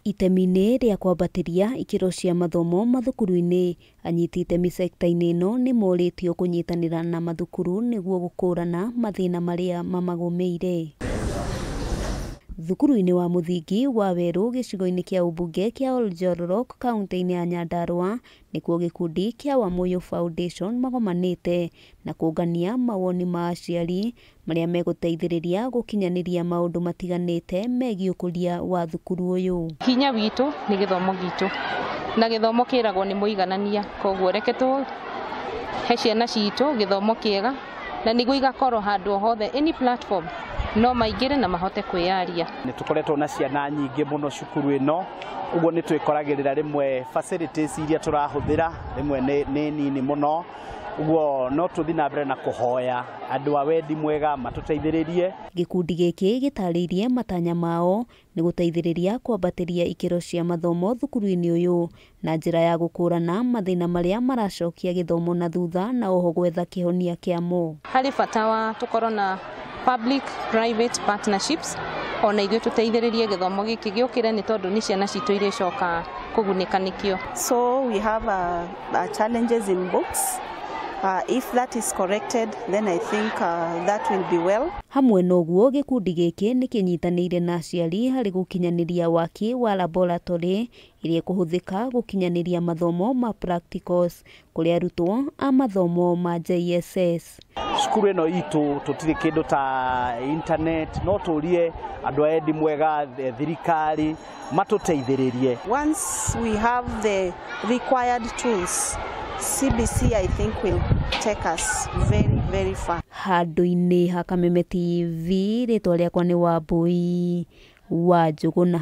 Itemi-inĩ rĩa kwambatĩria ikĩro cia mathomo mathukuru-inĩ, anyiti itemi sector-inĩ ĩno nĩ morĩtio kũnyitanĩra na mathukuru nĩguo gũkũrana mathĩna marĩa mamagũmĩire. Thukuru-inĩ wa mũthingi wa Werũ gĩcigo-inĩ kĩa ũmbunge kĩa Oljororok kaunti-inĩ ya Nyandarua nĩkuo gĩkundi kĩa Wamuyu Foundation magomanĩte na kũngania mawoni ma aciari marĩa megũteithĩrĩria gũkinyanĩria maũndũ matiganĩte megiĩ ũkũria wa thukuru ũyũ. Hinya witũ nĩ gĩthomo gitũ na gĩthomo kĩragwo nĩ mũiganania, koguo reke he ciana citũ gĩthomo kĩega na nĩguo igakorwo handũ hothe any platform no maingĩre na mahote kwĩyaria. Nĩ tũkoretwo na ciana nyingĩ mũno cukuru ĩno, ũguo nĩ twĩkoragĩrĩra rĩmwe facilities iria tũrahũthĩra rĩmwe nĩ nini mũno, ũguo no tũthiĩ na mbere na kũhoya andũ a wendi mwega matũteithĩrĩrie. Gĩkundi gĩkĩ gĩtarĩirie matanya mao nĩ gũteithĩrĩria kwambatĩria ikĩro cia mathomo thukuru-inĩ ũyũ na njĩra ya gũkũrana mathĩna marĩa maracokia gĩthomo na thutha na oho gwetha kĩhonia kĩamo. Harĩ bata wa tũkorwo na public private partnerships ona ithuĩ tũteithĩrĩrie gĩthomo gĩkĩ gĩũkĩre nĩ tondũ nĩ ciana citũ irĩcoka kũgunĩka nĩkĩo. So we have challenges in books. If that is corrected, then I think that will be well. Hamwe noguo gĩkundi gĩkĩ nĩ kĩnyitanĩire na aciari harĩ gũkinyanĩria waki wa laboratory iria kũhũthĩka gũkinyanĩria mathomo ma practicals kũrĩ arutwo a mathomo ma JSS. Cukuru ĩno itũ tũtirĩ kĩndũ ta internet, no tũrie andũ a wendi mwega thirikari matũteithĩrĩrie. Once we have the required tools, CBC I think will take us very, very far. Handũ-inĩ ha Kameme TV, rĩtwa rĩakwa nĩ Wambui wa Njũgũna.